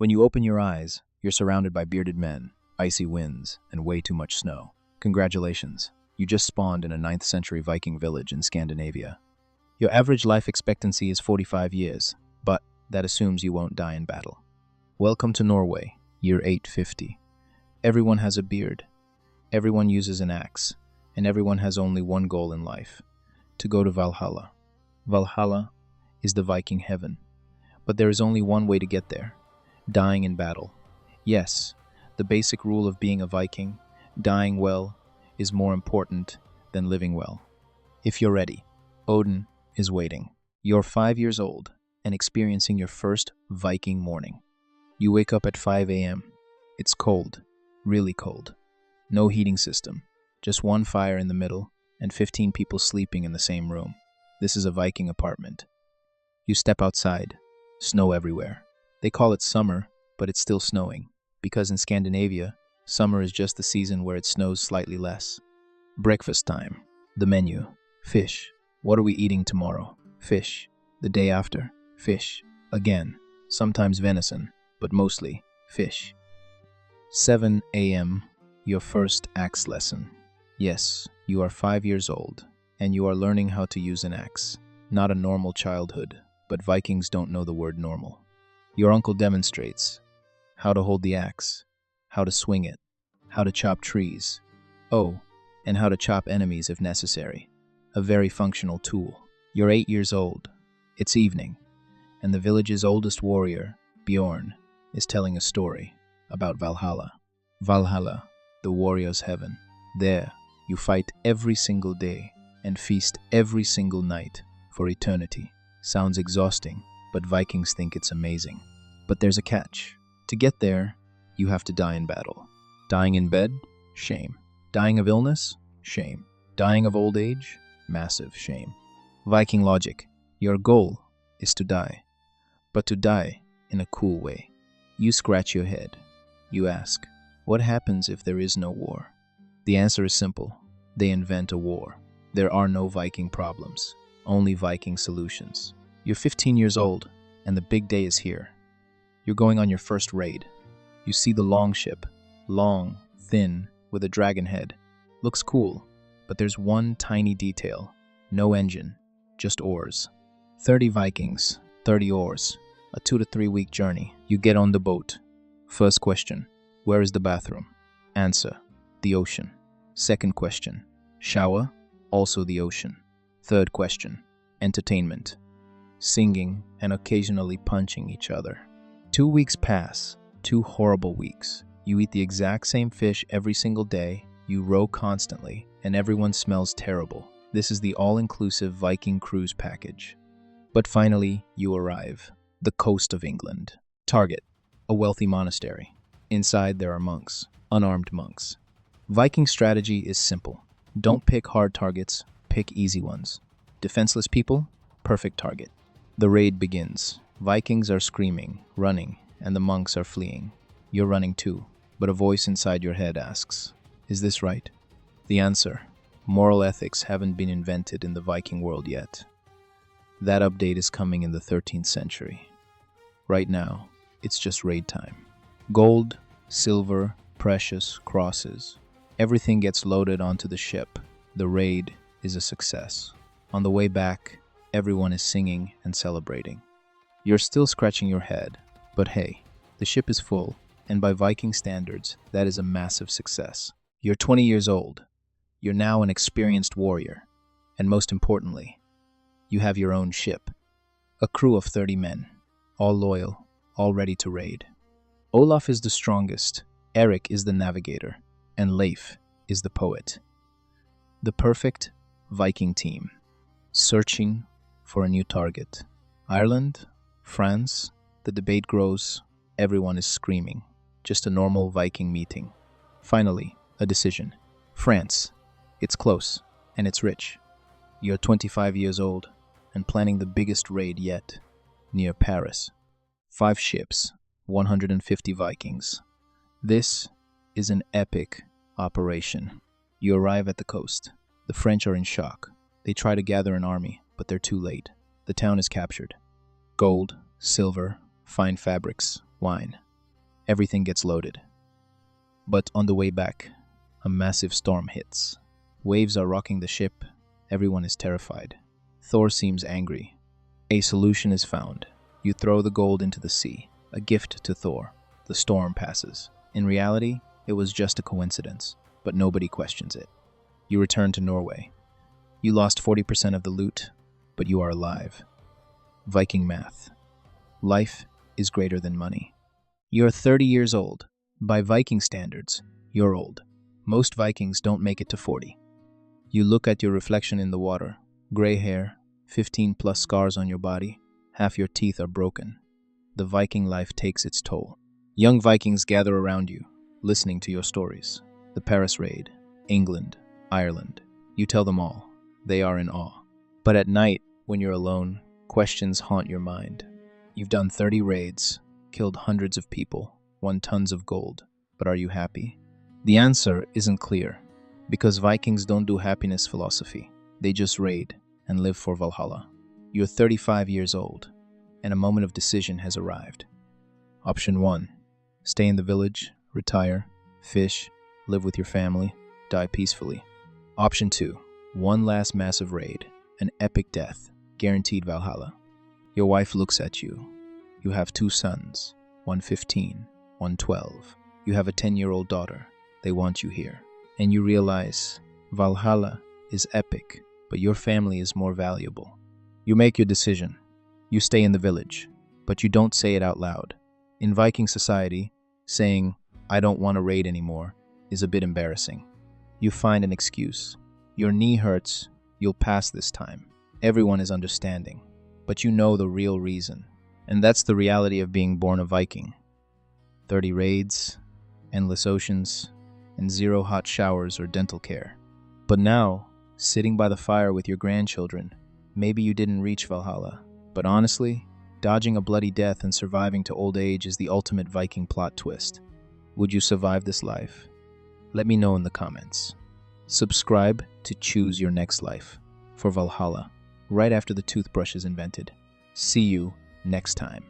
When you open your eyes, you're surrounded by bearded men, icy winds, and way too much snow. Congratulations, you just spawned in a 9th century Viking village in Scandinavia. Your average life expectancy is 45 years, but that assumes you won't die in battle. Welcome to Norway, year 850. Everyone has a beard, everyone uses an axe, and everyone has only one goal in life: to go to Valhalla. Valhalla is the Viking heaven, but there is only one way to get there: dying in battle. Yes, the basic rule of being a Viking, dying well, is more important than living well. If you're ready, Odin is waiting. You're 5 years old and experiencing your first Viking morning. You wake up at 5 a.m. It's cold, really cold. No heating system, just one fire in the middle and 15 people sleeping in the same room. This is a Viking apartment. You step outside, snow everywhere. They call it summer, but it's still snowing, because in Scandinavia, summer is just the season where it snows slightly less. Breakfast time. The menu. Fish. What are we eating tomorrow? Fish. The day after? Fish. Again. Sometimes venison, but mostly fish. 7 a.m. Your first axe lesson. Yes, you are 5 years old, and you are learning how to use an axe. Not a normal childhood, but Vikings don't know the word normal. Your uncle demonstrates how to hold the axe, how to swing it, how to chop trees. Oh, and how to chop enemies if necessary. A very functional tool. You're 8 years old. It's evening, and the village's oldest warrior, Bjorn, is telling a story about Valhalla. Valhalla, the warrior's heaven. There, you fight every single day and feast every single night for eternity. Sounds exhausting, but Vikings think it's amazing. But there's a catch. To get there, you have to die in battle. Dying in bed? Shame. Dying of illness? Shame. Dying of old age? Massive shame. Viking logic. Your goal is to die, but to die in a cool way. You scratch your head. You ask, what happens if there is no war? The answer is simple. They invent a war. There are no Viking problems, only Viking solutions. You're 15 years old, and the big day is here. You're going on your first raid. You see the Longship, long, thin, with a dragon head. Looks cool, but there's one tiny detail. No engine, just oars. 30 Vikings, 30 oars. A 2 to 3 week journey. You get on the boat. First question, where is the bathroom? Answer, the ocean. Second question, shower? Also the ocean. Third question, entertainment. Singing and occasionally punching each other. 2 weeks pass, 2 horrible weeks. You eat the exact same fish every single day, you row constantly, and everyone smells terrible. This is the all-inclusive Viking cruise package. But finally, you arrive. The coast of England. Target, a wealthy monastery. Inside there are monks, unarmed monks. Viking strategy is simple. Don't pick hard targets, pick easy ones. Defenseless people, perfect target. The raid begins. Vikings are screaming, running, and the monks are fleeing. You're running too, but a voice inside your head asks, is this right? The answer, moral ethics haven't been invented in the Viking world yet. That update is coming in the 13th century. Right now, it's just raid time. Gold, silver, precious, crosses. Everything gets loaded onto the ship. The raid is a success. On the way back, everyone is singing and celebrating. You're still scratching your head, but hey, the ship is full, and by Viking standards, that is a massive success. You're 20 years old. You're now an experienced warrior. And most importantly, you have your own ship. A crew of 30 men, all loyal, all ready to raid. Olaf is the strongest, Eric is the navigator, and Leif is the poet. The perfect Viking team, searching for a new target. Ireland? France? The debate grows. Everyone is screaming. Just a normal Viking meeting. Finally, a decision. France. It's close, and it's rich. You're 25 years old, and planning the biggest raid yet, near Paris. 5 ships, 150 Vikings. This is an epic operation. You arrive at the coast. The French are in shock. They try to gather an army, but they're too late. The town is captured. Gold, silver, fine fabrics, wine. Everything gets loaded. But on the way back, a massive storm hits. Waves are rocking the ship. Everyone is terrified. Thor seems angry. A solution is found. You throw the gold into the sea, a gift to Thor. The storm passes. In reality, it was just a coincidence, but nobody questions it. You return to Norway. You lost 40% of the loot, but you are alive. Viking math. Life is greater than money. You're 30 years old. By Viking standards, you're old. Most Vikings don't make it to 40. You look at your reflection in the water. Gray hair, 15 plus scars on your body. Half your teeth are broken. The Viking life takes its toll. Young Vikings gather around you, listening to your stories. The Paris raid, England, Ireland. You tell them all. They are in awe. But at night, when you're alone, questions haunt your mind. You've done 30 raids, killed hundreds of people, won tons of gold. But are you happy? The answer isn't clear, because Vikings don't do happiness philosophy. They just raid and live for Valhalla. You're 35 years old, and a moment of decision has arrived. Option 1. Stay in the village, retire, fish, live with your family, die peacefully. Option 2. One last massive raid, an epic death, guaranteed Valhalla. Your wife looks at you. You have 2 sons, one 15, one 12. You have a 10-year-old daughter. They want you here. And you realize Valhalla is epic, but your family is more valuable. You make your decision. You stay in the village, but you don't say it out loud. In Viking society, saying, "I don't want to raid anymore," is a bit embarrassing. You find an excuse. Your knee hurts. You'll pass this time. Everyone is understanding, but you know the real reason. And that's the reality of being born a Viking. 30 raids, endless oceans, and 0 hot showers or dental care. But now, sitting by the fire with your grandchildren, maybe you didn't reach Valhalla. But honestly, dodging a bloody death and surviving to old age is the ultimate Viking plot twist. Would you survive this life? Let me know in the comments. Subscribe to choose your next life for Valhalla, right after the toothbrush is invented. See you next time.